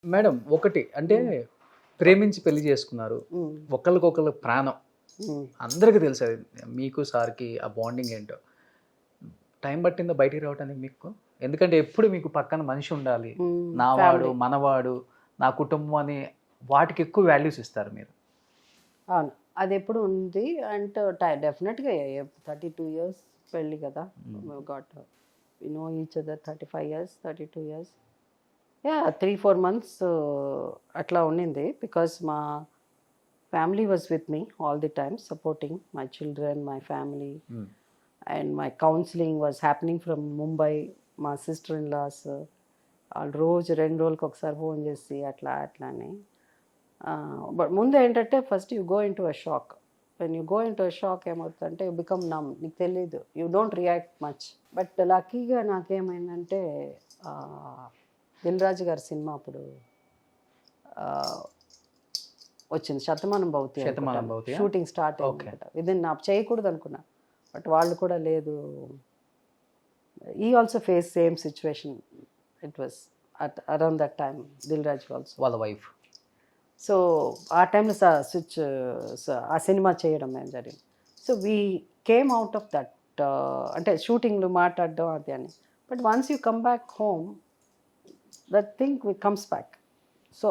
Madam ఒకటి అంటే ప్రేమించి పెళ్లి చేసుకున్నారు. హ్మ్. ఒకళ్ళకొకళ్ళు ప్రాణం. హ్మ్. అందరికి తెలుసు అది. మీకు సార్‌కి ఆ బాండింగ్ ఏంటో. టైం పట్టిందా బయటికి రావటానికి మీకు? ఎందుకంటే ఎప్పుడు మీకు పక్కన మనిషి ఉండాలి. హ్మ్. నావాడు, ఫ్యామిలీ. మనవాడు, నా కుటుంబం అని వాటికి ఎక్కువ వాల్యూస్ ఇస్తారు మీరు. అవును. అదెప్పుడు ఉంది. అండ్ డెఫినెట్‌గా 32 ఇయర్స్ పెళ్లి కదా! We got we know each other 35 years, 32 years. Yeah! 3, 4 months అట్లా ఉండింది. బికాజ్ మా family was with me all the time supporting my children, my family. Hmm. And my counselling was happening from Mumbai. మా sister in loss వాళ్ళు రోజు 2 రోజులకి ఒకసారి phone చేసి అట్లా అట్లా అని. బట్ ముందు ఏంటంటే first you go in to a shock. When you go in to a shock ఏమవుతుందంటే యూ బికమ్ నమ్. నీకు తెలీదు, you don't react much. But లక్కీగా నాకేమైందంటే దిల్ రాజు గారి సినిమా అప్పుడు ఆ, వచ్చింది శతమానం భవతి. శతమానం భవతియా? షూటింగ్ స్టార్ట్ అయింది ఓకే. అనమాట. విదిన్ నా చేయకూడదు అనుకున్నా, బట్ వాళ్ళు కూడా లేదు. ఈ also face same situation. It was at around that time Dil Raju also. వాళ్ళ వైఫ్. సో ఆ టైంలో స్విచ్ ఆ సినిమా చేయడం మేము జరిగింది. So we came out of that. అంటే షూటింగ్లు మాట్లాడడం అది అని. But once you come back home that thing comes back. So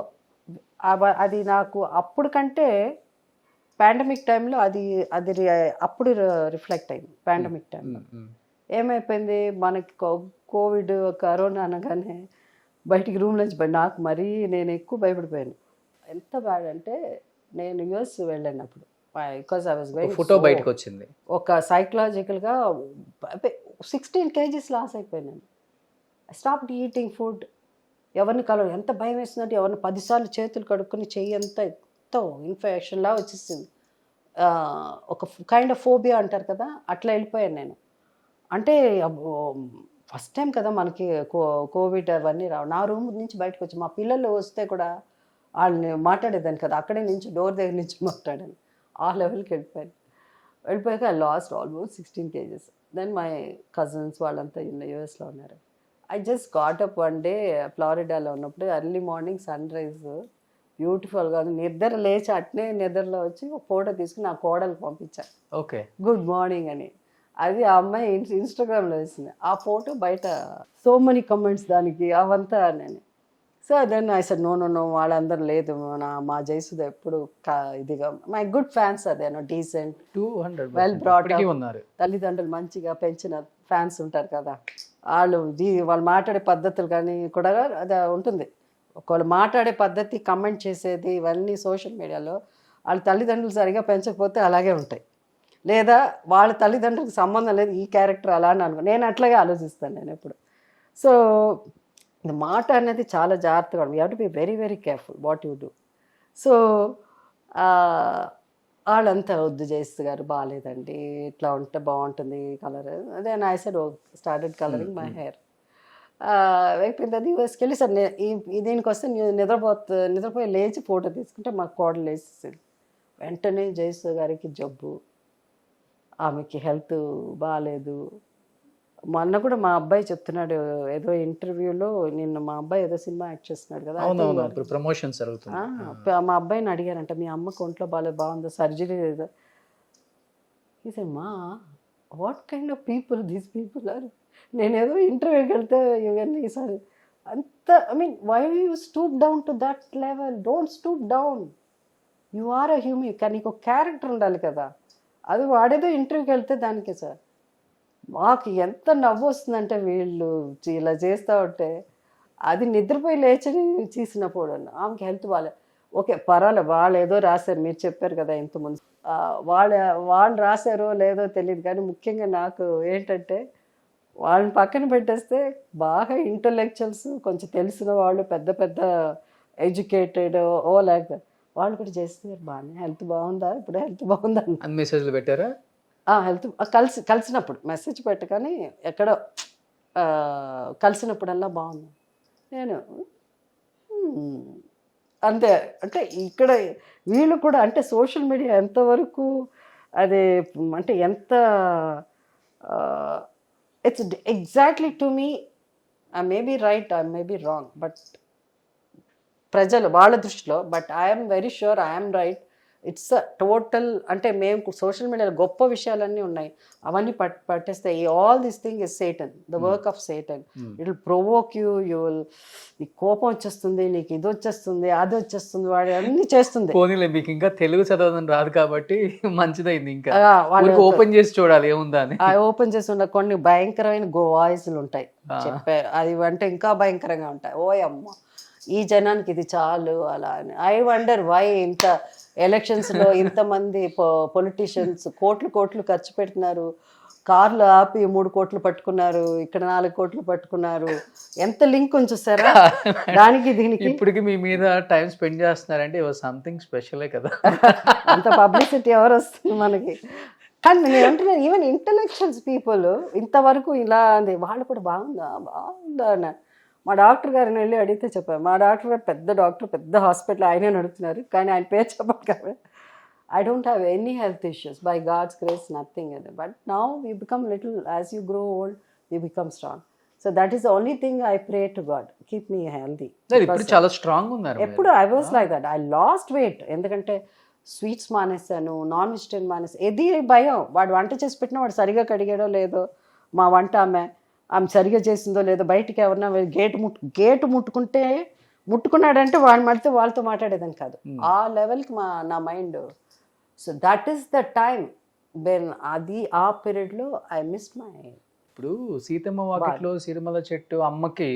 అది నాకు అప్పుడు కంటే పాండమిక్ టైంలో అది అది అప్పుడు రిఫ్లెక్ట్ అయింది. పాండమిక్ టైంలో ఏమైపోయింది మనకి కోవిడ్ కరోనా అనగానే బయటికి రూమ్ నుంచి నాకు మరీ నేను ఎక్కువ భయపడిపోయాను. ఎంత బ్యాడ్ అంటే నేను యుఎస్ వెళ్ళినప్పుడు because I was going photo బయటకు వచ్చింది. ఒక సైకలాజికల్గా 16 kgs లాస్ అయిపోయాను. I stopped eating food. ఎవరిని కలవ ఎంత భయం వేస్తుందంటే ఎవరిని 10 సార్లు చేతులు కడుక్కొని చెయ్యి అంతా ఎంతో ఇన్ఫెక్షన్లా వచ్చేసింది. ఒక కైండ్ ఆఫ్ ఫోబియా అంటారు కదా, అట్లా వెళ్ళిపోయాను నేను. అంటే ఫస్ట్ టైం కదా మనకి కోవిడ్ అవన్నీ రావు. నా రూమ్ నుంచి బయటకు వచ్చి మా పిల్లలు వస్తే కూడా వాళ్ళని మాట్లాడేదాన్ని కదా, అక్కడే నుంచి డోర్ దగ్గర నుంచి మాట్లాడాను. ఆ లెవెల్కి వెళ్ళిపోయాను. వెళ్ళిపోయాక I lost almost 16 kgs. Then my cousins వాళ్ళంతా యూఎస్లో ఉన్నారు. I just got up one day ఫ్లారిడాలో ఉన్నప్పుడు ఎర్లీ మార్నింగ్ సన్ రైజ్ బ్యూటిఫుల్గా నిద్ర లేచి అట్నే నిద్రలో వచ్చి ఒక ఫోటో తీసుకుని నా కోడలకు పంపించాను, ఓకే. గుడ్ మార్నింగ్ అని. అది ఆ అమ్మాయి ఇన్స్టాగ్రామ్లో వేసింది. ఆ ఫోటో బయట సో మెనీ కమెంట్స్ దానికి అవంతా నేను. So then I said no no no వాళ్ళందరూ లేదు, మా జయసుధ ఎప్పుడు ఇదిగా మై గుడ్ ఫ్యాన్స్ అదేనో డీసెంట్ 200 వెల్ బ్రాట్ ఇప్పటికీ ఉన్నారు. తల్లిదండ్రులు మంచిగా పెంచిన ఫ్యాన్స్ ఉంటారు కదా, వాళ్ళు మాట్లాడే పద్ధతులు కానీ కూడా అది ఉంటుంది. ఒకళ్ళు మాట్లాడే పద్ధతి, కమెంట్ చేసేది, ఇవన్నీ సోషల్ మీడియాలో వాళ్ళ తల్లిదండ్రులు సరిగా పెంచకపోతే అలాగే ఉంటాయి. లేదా వాళ్ళ తల్లిదండ్రులకు సంబంధం లేదు, ఈ క్యారెక్టర్ అలా అని అనుకో. నేను అట్లాగే ఆలోచిస్తాను నేను ఎప్పుడు. సో మాట అనేది చాలా జాగ్రత్తగా, you have to be very very careful what you do. So వాళ్ళంతా వద్దు జయస్తు గారు బాగాలేదండి, ఇట్లా ఉంటే బాగుంటుంది కలర్. అదే I said started colouring my hair. అయిపోయింది. అది యూఎస్కి వెళ్ళి సార్ దీనికి వస్తే నిద్రపోయి లేచి ఫోటో తీసుకుంటే మా కోడలు లేచేసింది. వెంటనే జయస్తు గారికి జబ్బు, ఆమెకి హెల్త్ బాగాలేదు. మొన్న కూడా మా అబ్బాయి చెప్తున్నాడు ఏదో ఇంటర్వ్యూలో, నిన్న మా అబ్బాయి ఏదో సినిమా యాక్ట్ చేస్తున్నాడు కదా, అవునవును, ఇప్పుడు ప్రమోషన్ జరుగుతుంది. మా అబ్బాయిని అడిగారంట, మీ అమ్మకు ఒంట్లో బాగుందో, సర్జరీ ఏదో. మా what kind of people these people are. నేనేదో ఇంటర్వ్యూకి వెళ్తే ఇవన్నీ సార్ అంత, I mean why you stoop down to that level? Don't stoop down, you are a human. కానీ నీకు క్యారెక్టర్ ఉండాలి కదా. అది వాడేదో ఇంటర్వ్యూకి వెళ్తే దానికే సార్. మాకు ఎంత నవ్వు వస్తుందంటే వీళ్ళు ఇలా చేస్తూ ఉంటే, అది నిద్రపోయి లేచి చేసినప్పుడు ఆమెకి హెల్త్ బాగాలేదు. ఓకే పర్వాలేదు, వాళ్ళు ఏదో రాశారు, మీరు చెప్పారు కదా ఇంతకుముందు, వాళ్ళు రాశారో లేదో తెలియదు. కానీ ముఖ్యంగా నాకు ఏంటంటే వాళ్ళని పక్కన పెట్టేస్తే బాగా ఇంటలెక్చువల్స్, కొంచెం తెలిసిన వాళ్ళు, పెద్ద పెద్ద ఎడ్యుకేటెడ్ లేకపోతే వాళ్ళు కూడా చేస్తున్నారు బాగానే. హెల్త్ బాగుందా ఇప్పుడు, హెల్త్ బాగుందా అని మెసేజ్లు పెట్టారా? హెల్త్ కలిసినప్పుడు మెసేజ్ పెట్టగానే ఎక్కడో కలిసినప్పుడల్లా బాగుంది. నేను అంతే. అంటే ఇక్కడ వీళ్ళు కూడా అంటే సోషల్ మీడియా ఎంతవరకు అది అంటే ఎంత it's exactly to me, I may be right, I may be wrong, but ప్రజలు వాళ్ళ దృష్టిలో. But I'm very sure I'm right. It's total అంటే మేము సోషల్ మీడియాలో గొప్ప విషయాలన్నీ ఉన్నాయి, అవన్నీ పట్టేస్తే all this thing is Satan, the work of Satan. It will provoke you, నీకు కోపం వచ్చేస్తుంది, నీకు ఇది వచ్చేస్తుంది, అది వచ్చేస్తుంది, వాడు అన్ని చేస్తుంది. పోనీలే, మీకు ఇంకా తెలుగు చదవడం రాదు కాబట్టి మంచిదైంది. ఇంకా వాళ్ళు ఓపెన్ చేసి చూడాలి ఏముందా అని. ఓపెన్ చేసి ఉన్న కొన్ని భయంకరమైన వాయిస్లు ఉంటాయి చెప్పే, అది అంటే ఇంకా భయంకరంగా ఉంటాయి. ఓ అమ్మ, ఈ జనానికి ఇది చాలు అలా అని. ఐ వండర్ వై ఇంత ఎలక్షన్స్లో ఇంతమంది పొలిటీషియన్స్ కోట్లు ఖర్చు పెడుతున్నారు, కార్లు ఆపి 3 కోట్లు పట్టుకున్నారు, ఇక్కడ 4 కోట్లు పట్టుకున్నారు. ఎంత లింక్ ఉంచుస్తారా దానికి దీనికి. ఇప్పటికి మీ మీద టైం స్పెండ్ చేస్తున్నారంటే సంథింగ్ స్పెషలే కదా. అంత పబ్లిసిటీ ఎవరు వస్తుంది మనకి. కానీ నేను అంటున్నాను, ఈవెన్ ఇంటలెక్చువల్స్ పీపుల్ ఇంతవరకు ఇలా అంది, వాళ్ళు కూడా బాగుందా అన్న. మా డాక్టర్ గారిని వెళ్ళి అడిగితే చెప్పారు, మా డాక్టర్ గారు పెద్ద డాక్టర్, పెద్ద హాస్పిటల్, ఆయనే నడుపుతున్నారు, కానీ ఆయన పేరు చెప్పాలి కాబట్టి I don't have any health issues. By God's grace, nothing. But now we become little, as you grow old, we become strong. So that is the only thing I pray to God. Keep me healthy. ఇప్పుడు చాలా strong ఉన్నారు. ఎప్పుడు I was like that. I lost weight. ఎందుకంటే sweets మానేసాను, non vegetarian మానేసి. ఇది భయం, వాడు వంట చేసి పెట్టినా వాడు సరిగా కడిగాడో లేదో, మా వంట ఆమె సరిగా చేసిందో లేదో, బయటికి ఎవరన్నా గేటు ముట్టుకున్నాడంటే వాడు మడితే వాళ్ళతో మాట్లాడేదని కాదు. ఆ లెవెల్కి నా mind. So that is the time when ఆ పీరియడ్లో ఐ మిస్ మై. ఇప్పుడు సీతమ్మ వాకిట్లో సిరిమల చెట్టు అమ్మకి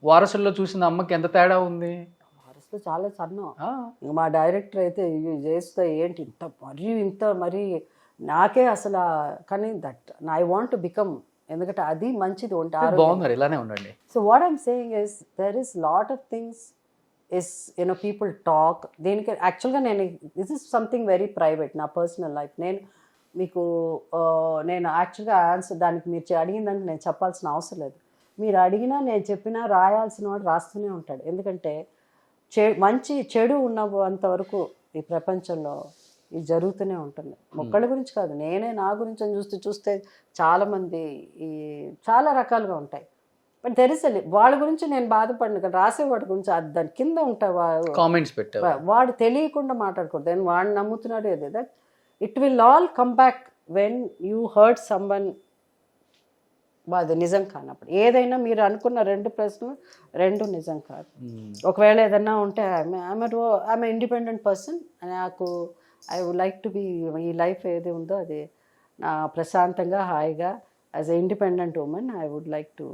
వారసుల్లో చూసిన అమ్మకి ఎంత తేడా ఉంది. వారసులో చాలా సన్నం. మా డైరెక్టర్ అయితే ఇవి చేస్తే ఏంటి ఇంత మరీ నాకే అసలు. కానీ that I want to become, ఎందుకంటే అది మంచిది ఉంటారు. బాగున్నారు, ఇలానే ఉండండి. So what I'm saying is there is lot of things is people talk. దీనికి యాక్చువల్గా this is something very private, నా పర్సనల్ లైఫ్. నేను యాక్చువల్గా ఆన్సర్ దానికి మీరు అడిగిన దానికి నేను చెప్పాల్సిన అవసరం లేదు. మీరు అడిగినా నేను చెప్పినా రాయాల్సిన వాడు రాస్తూనే ఉంటాడు. ఎందుకంటే మంచి చెడు ఉన్నంతవరకు ఈ ప్రపంచంలో ఇది జరుగుతూనే ఉంటుంది. మొక్కల గురించి కాదు, నా గురించి అని చూస్తే చాలామంది చాలా రకాలుగా ఉంటాయి. బట్ దెర్ ఇస్ వాళ్ళ గురించి నేను బాధపడిన కానీ రాసేవాడి గురించి దాని కింద ఉంటాయి కామెంట్స్ పెట్టారు. వాడు తెలియకుండా మాట్లాడకూడదు. నేను వాడిని నమ్ముతున్నాడు ఏదో that it will all come back when you hurt someone. అది నిజం కానప్పుడు ఏదైనా మీరు అనుకున్న 2 ప్రశ్నలు 2 నిజం కాదు. ఒకవేళ ఏదన్నా ఉంటే ఐఎమ్ ఇండిపెండెంట్ పర్సన్, నాకు I would like to be, ఈ లైఫ్ ఏది ఉందో అది నా ప్రశాంతంగా హాయిగా as a independent woman I would like to